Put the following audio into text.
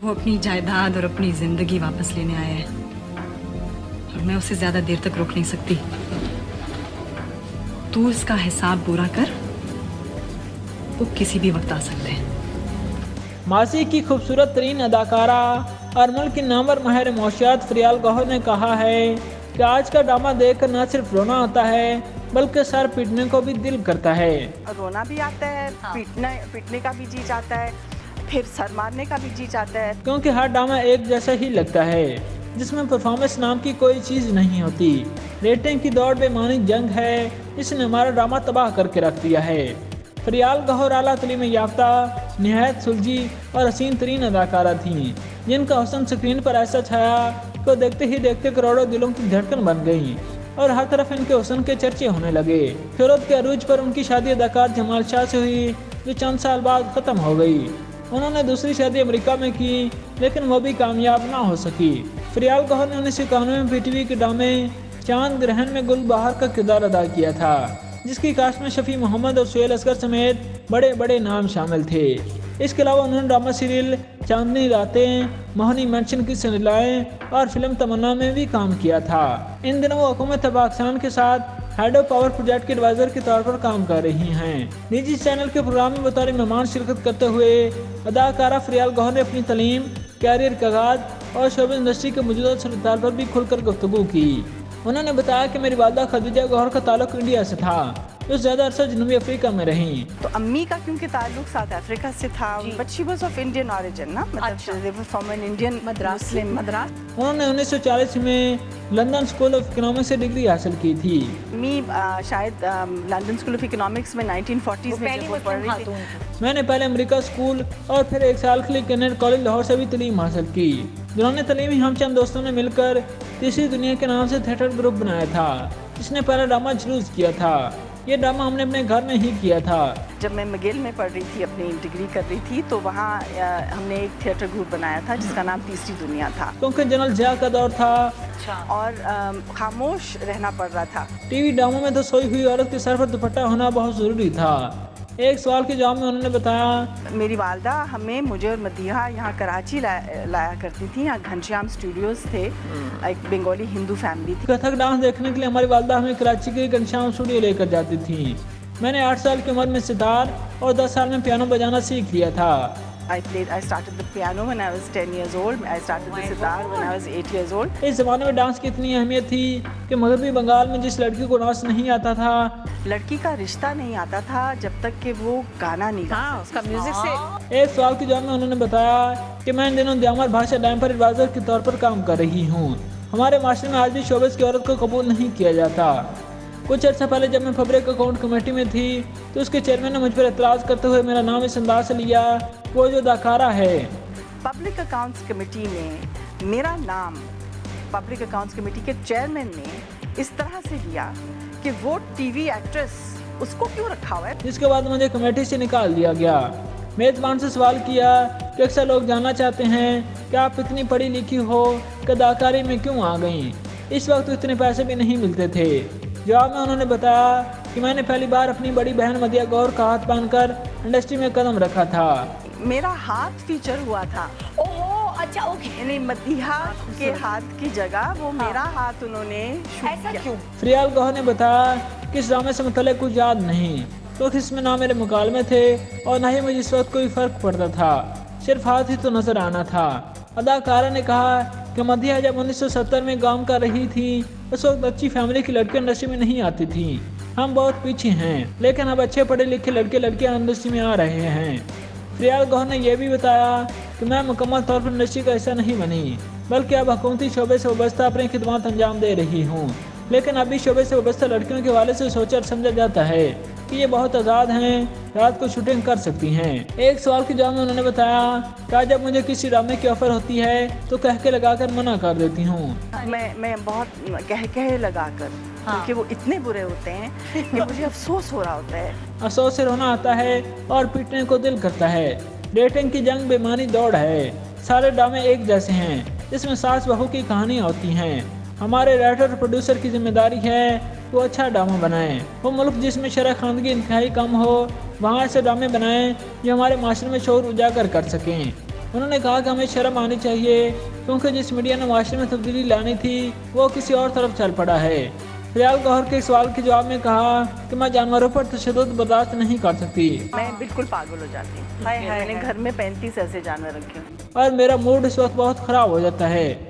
वो अपनी जायदाद और अपनी जिंदगी वापस लेने आया है और मैं उसे ज्यादा देर तक रोक नहीं सकती। तू इसका हिसाब पूरा कर, वो किसी भी वक्त आ सकते हैं। मासी की खूबसूरत तरीन अदाकारा और मुल्क की नामवर माहिर मौशियात फरियाल गौहर ने कहा है कि आज का ड्रामा देखकर न सिर्फ रोना आता है बल्कि सर पीटने को भी दिल करता है। रोना भी आता है, पीटने का भी जी चाहता है, फिर सर मारने का भी जी चाहता है, क्योंकि हर ड्रामा एक जैसा ही लगता है जिसमें परफॉर्मेंस नाम की कोई चीज नहीं होती। रेटिंग की दौड़ बेमानी जंग है, इसने हमारा ड्रामा तबाह करके रख दिया है। फरियाल गौहर आला तलीम याफ्ता, निहायत सुलझी और हसीन तरीन अदाकारा थीं, जिनका हुस्न स्क्रीन पर ऐसा छाया कि देखते ही देखते करोड़ों दिलों की धड़कन बन गई और हर तरफ इनके हुस्न के चर्चे होने लगे। शोहरत के अरूज पर उनकी शादी अदाकार जमाल शाह से हुई, जो चंद साल बाद ख़त्म हो गई। उन्होंने दूसरी शादी अमेरिका में की, लेकिन वो भी कामयाब ना हो सकी। फरियाल गौहर ने 1991 में पीटीवी के ड्रामे चांद ग्रहण में गुल बहार का किरदार अदा किया था, जिसकी कास्ट में शफी मोहम्मद और सुहेल असगर समेत बड़े बड़े नाम शामिल थे। इसके अलावा उन्होंने ड्रामा सीरियल चांदनी रातें, मोहनी मेंशन की सिलसिलाएं और फिल्म तमन्ना में भी काम किया था। इन दिनों वो हुकूमत पाकिस्तान के साथ हेड ऑफ पावर प्रोजेक्ट के एडवाइजर के तौर पर काम कर रही हैं। निजी चैनल के प्रोग्राम में बतौर मेहमान शिरकत करते हुए अदाकारा फरियाल गौहर ने अपनी तालीम, कैरियर का आगाज और शोबे इंडस्ट्री के मौजूदा सरदार पर भी खुलकर गुफ्तगू की। उन्होंने बताया कि मेरी वालदा खदीजा गौहर का ताल्लुक इंडिया से था, जो ज़्यादा अरसा जनूबी अफ्रीका में रहीं। तो अम्मी का क्योंकि ताल्लुक साउथ अफ्रीका से था, but she was of Indian origin ना, मतलब they were from an Indian Madras. उन्होंने 1940 में लंदन स्कूल ऑफ इकोनॉमिक्स से डिग्री हासिल की थी। अम्मी शायद लंदन स्कूल ऑफ इकोनॉमिक्स में 1940s में जब वो पढ़ रही थी। मैंने पहले अमेरिका स्कूल और फिर एक साल के लिए कैनेडियन कॉलेज लाहौर से भी तालीम हासिल की। दौरान तालीम ही हम चंद दोस्तों ने मिलकर तीसरी दुनिया के नाम से थिएटर ग्रुप बनाया था, जिसने पहला ड्रामा जुलूस किया था। ये ड्रामा हमने अपने घर में ही किया था। जब मैं मगिल में पढ़ रही थी, अपनी डिग्री कर रही थी, तो वहाँ हमने एक थिएटर ग्रुप बनाया था जिसका नाम तीसरी दुनिया था, क्योंकि जनरल जिया का दौर था और खामोश रहना पड़ रहा था। टीवी ड्रामों में तो सोई हुई औरत के सर पर दुपट्टा होना बहुत ज़रूरी था। एक सवाल के जवाब में उन्होंने बताया, मेरी वालदा मुझे और मदीहा यहाँ कराची लाया करती थी। यहाँ घनश्याम स्टूडियोज थे, एक बंगाली हिंदू फैमिली थी। कथक डांस देखने के लिए हमारी वालदा हमें कराची के घनश्याम स्टूडियो लेकर जाती थी। मैंने 8 साल की उम्र में सितार और 10 साल में पियानो बजाना सीख लिया था। I started the piano when I was 10 years old. I started the sitar when I was 8 years old. इस ज़माने में डांस की इतनी अहमियत थी कि मगरबी बंगाल में जिस लड़की को डांस नहीं आता था, लड़की का रिश्ता नहीं आता था जब तक कि वो गाना नहीं गा उसका म्यूजिक से। एक सवाल के जवाब में उन्होंने बताया कि मैं इन दिनों द्यामर भाषा डैम पर एडवाइजर के तौर पर काम कर रही हूँ। हमारे माशरे में आज भी शोबे की औरत को कबूल नहीं किया जाता। कुछ अर्सा पहले जब मैं पब्लिक अकाउंट कमेटी में थी तो उसके चेयरमैन ने मुझ पर एतराज़ करते हुए मेरा नाम इस अंदाज से लिया, वो जो अदाकारा है। पब्लिक अकाउंट्स कमेटी में मेरा नाम पब्लिक अकाउंट्स कमेटी के चेयरमैन ने इस तरह से लिया कि वो टीवी एक्ट्रेस, उसको क्यों रखा हुआ है। जिसके बाद मुझे कमेटी से निकाल दिया गया। मेज़बान से सवाल किया कि अक्सर लोग जानना चाहते हैं कि आप इतनी पढ़ी लिखी हो कि अदाकारी में क्यों आ गई। इस वक्त तो इतने पैसे भी नहीं मिलते थे। जवाब में उन्होंने बताया कि मैंने पहली बार अपनी बड़ी बहन मदिया गौहर का हाथ बांधकर इंडस्ट्री में कदम रखा था। मेरा हाथ फीचर हुआ था। ओहो, अच्छा, ओके। यानी मदिहा के हाथ की जगह वो मेरा हाथ उन्होंने शूट ऐसा किया। क्यों? फरियाल गौहर ने बताया कि इस ड्रामे से मुतल्लिक़ कुछ याद नहीं, तो इसमें ना मेरे मुकालमे थे और ना ही मुझे इस वक्त कोई फ़र्क पड़ता था, सिर्फ हाथ ही तो नजर आना था। अदाकारा ने कहा कि मदिहा जब 1970 में काम कर रही थी उस वक्त अच्छी फैमिली की लड़कियां इंडस्ट्री में नहीं आती थी। हम बहुत पीछे हैं, लेकिन अब अच्छे पढ़े लिखे लड़के लड़कियां इंडस्ट्री में आ रहे हैं। फरियाल गौहर ने यह भी बताया कि मैं मुकम्मल तौर पर इंडस्ट्री का हिस्सा नहीं बनी, बल्कि अब हुकूमती शोबे से वाबस्ता अपनी खिदमत अंजाम दे रही हूँ। लेकिन अभी शोबे से वाबस्ता लड़कियों के हवाले से सोचा और समझा जाता है कि ये बहुत आज़ाद हैं, रात को शूटिंग कर सकती हैं। एक सवाल के जवाब में उन्होंने बताया कि जब मुझे किसी ड्रामे की ऑफर होती है तो कह के लगा कर मना कर देती हूँ। मैं बहुत कह लगा कर, क्योंकि वो इतने बुरे होते हैं कि मुझे अफसोस हो रहा होता है। अफसोस से रोना आता है और पीटने को दिल करता है। रेटिंग की जंग बेमानी दौड़ है। सारे ड्रामे एक जैसे हैं, जिसमें सास बहू की कहानियाँ होती हैं। हमारे राइटर प्रोड्यूसर की जिम्मेदारी है वो अच्छा ड्रामा बनाएं। वो मुल्क जिसमें शरह खानगी इंतहाई कम हो, वहाँ ऐसे ड्रामे बनाएं जो हमारे माशरे में शोर उजागर कर सकें। उन्होंने कहा कि हमें शर्म आनी चाहिए क्योंकि जिस मीडिया ने माशरे में तब्दीली लानी थी वो किसी और तरफ चल पड़ा है। फरियाल गौहर के सवाल के जवाब में कहा कि मैं जानवरों पर तशद्दुद बर्दाश्त नहीं कर सकती मैं बिल्कुल पागल हो जाती हूँ। मैंने घर में 35 ऐसे जानवर रखे हैं और मेरा मूड इस वक्त बहुत ख़राब हो जाता है।